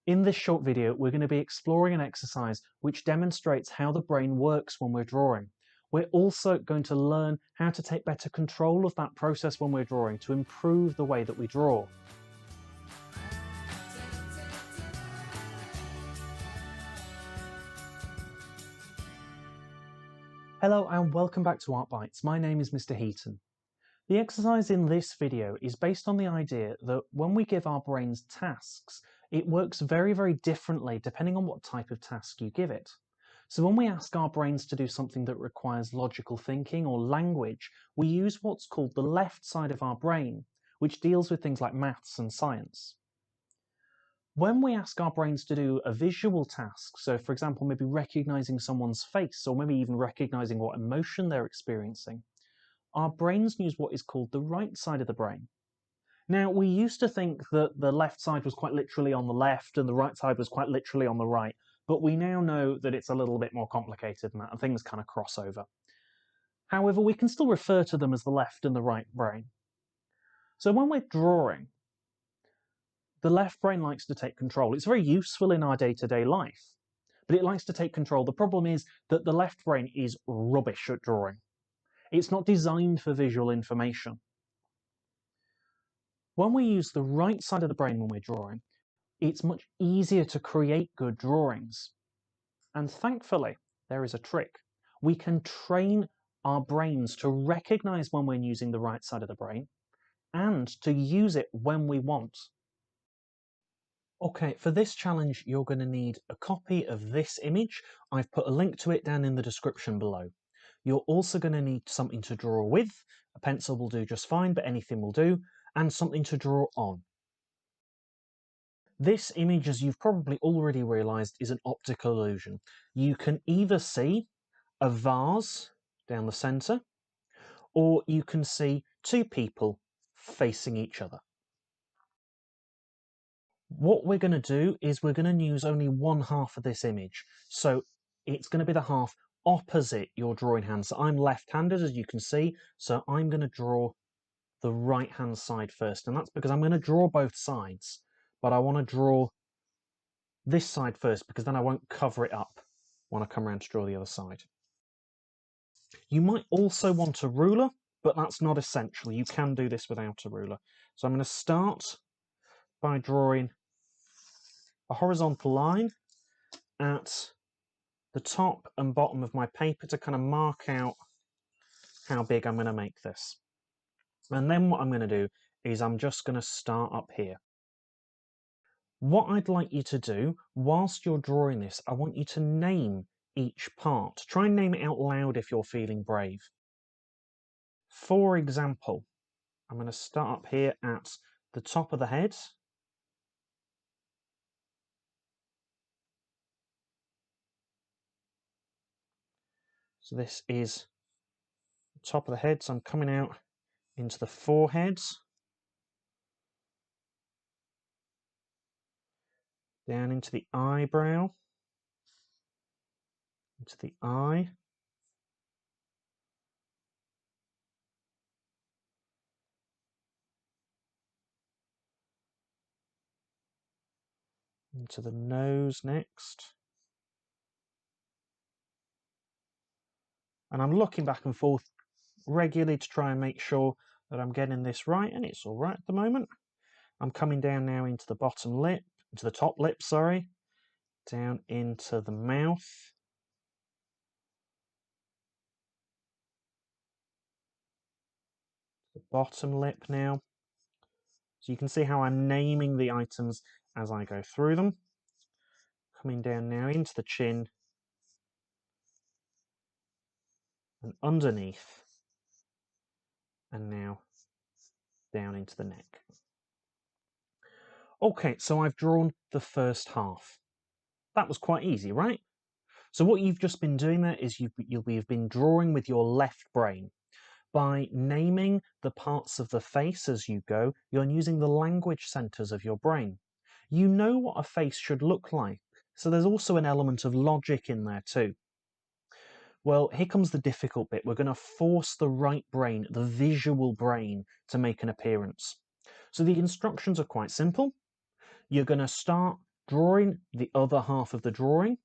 In this short video, we're going to be exploring an exercise which demonstrates how the brain works when we're drawing. We're also going to learn how to take better control of that process when we're drawing to improve the way that we draw. Hello and welcome back to Art Bites. My name is Mr. Heaton. The exercise in this video is based on the idea that when we give our brains tasks, it works very, very differently depending on what type of task you give it. So when we ask our brains to do something that requires logical thinking or language, we use what's called the left side of our brain, which deals with things like maths and science. When we ask our brains to do a visual task, so for example, maybe recognizing someone's face or maybe even recognizing what emotion they're experiencing, our brains use what is called the right side of the brain. Now, we used to think that the left side was quite literally on the left and the right side was quite literally on the right, but we now know that it's a little bit more complicated than that and things kind of cross over. However, we can still refer to them as the left and the right brain. So when we're drawing, the left brain likes to take control. It's very useful in our day-to-day life, but it likes to take control. The problem is that the left brain is rubbish at drawing. It's not designed for visual information. When we use the right side of the brain when we're drawing, it's much easier to create good drawings. And thankfully, there is a trick. We can train our brains to recognize when we're using the right side of the brain and to use it when we want. Okay, for this challenge, you're going to need a copy of this image. I've put a link to it down in the description below. You're also going to need something to draw with. A pencil will do just fine, but anything will do, and something to draw on. This image, as you've probably already realised, is an optical illusion. You can either see a vase down the centre, or you can see two people facing each other. What we're going to do is we're going to use only one half of this image. So it's going to be the half opposite your drawing hand. So I'm left-handed, as you can see, so I'm going to draw the right-hand side first. And that's because I'm going to draw both sides, but I want to draw this side first because then I won't cover it up when I come around to draw the other side. You might also want a ruler, but that's not essential. You can do this without a ruler. So I'm going to start by drawing a horizontal line at the top and bottom of my paper to kind of mark out how big I'm going to make this. And then what I'm going to do is I'm just going to start up here. What I'd like you to do whilst you're drawing this, I want you to name each part. Try and name it out loud if you're feeling brave. For example, I'm going to start up here at the top of the head. So this is the top of the head, so I'm coming out into the forehead, down into the eyebrow, into the eye, into the nose next. And I'm looking back and forth regularly to try and make sure that I'm getting this right, and it's all right at the moment. I'm coming down now into the bottom lip, into the top lip, sorry, down into the mouth, the bottom lip now. So you can see how I'm naming the items as I go through them. Coming down now into the chin and underneath, and now down into the neck. Okay, so I've drawn the first half. That was quite easy, right? So what you've just been doing there is you've been drawing with your left brain. By naming the parts of the face as you go, you're using the language centres of your brain. You know what a face should look like, so there's also an element of logic in there too. Well, here comes the difficult bit. We're going to force the right brain, the visual brain, to make an appearance. So the instructions are quite simple. You're going to start drawing the other half of the drawing,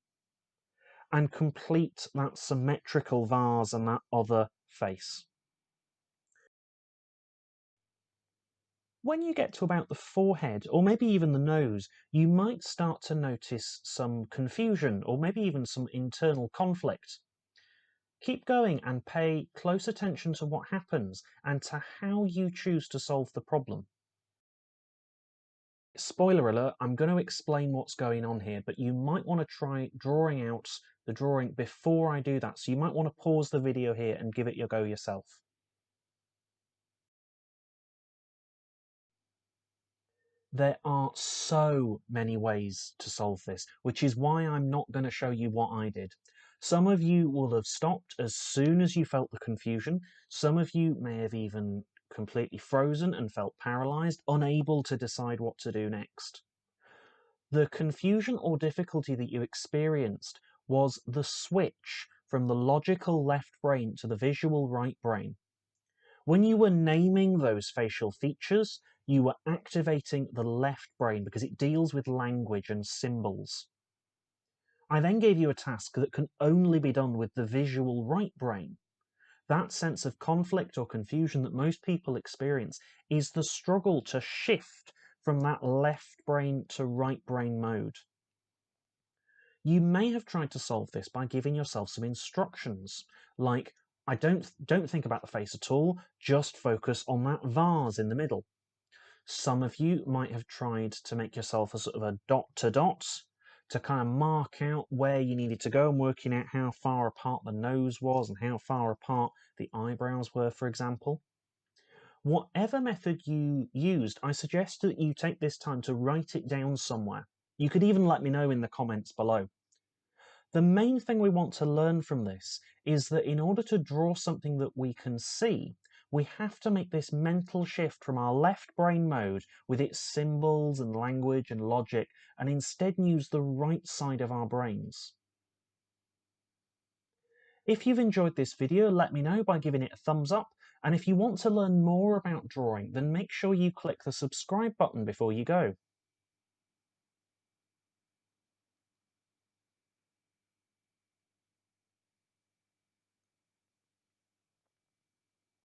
and complete that symmetrical vase and that other face. When you get to about the forehead, or maybe even the nose, you might start to notice some confusion, or maybe even some internal conflict. Keep going and pay close attention to what happens and to how you choose to solve the problem. Spoiler alert, I'm going to explain what's going on here, but you might want to try drawing out the drawing before I do that, so you might want to pause the video here and give it your go yourself. There are so many ways to solve this, which is why I'm not going to show you what I did. Some of you will have stopped as soon as you felt the confusion. Some of you may have even completely frozen and felt paralyzed, unable to decide what to do next. The confusion or difficulty that you experienced was the switch from the logical left brain to the visual right brain. When you were naming those facial features, you were activating the left brain because it deals with language and symbols. I then gave you a task that can only be done with the visual right brain. That sense of conflict or confusion that most people experience is the struggle to shift from that left brain to right brain mode. You may have tried to solve this by giving yourself some instructions, like, don't think about the face at all, just focus on that vase in the middle. Some of you might have tried to make yourself a sort of a dot to dot to kind of mark out where you needed to go and working out how far apart the nose was and how far apart the eyebrows were, for example. Whatever method you used, I suggest that you take this time to write it down somewhere. You could even let me know in the comments below. The main thing we want to learn from this is that in order to draw something that we can see, we have to make this mental shift from our left brain mode with its symbols and language and logic, and instead use the right side of our brains. If you've enjoyed this video, let me know by giving it a thumbs up, and if you want to learn more about drawing, then make sure you click the subscribe button before you go.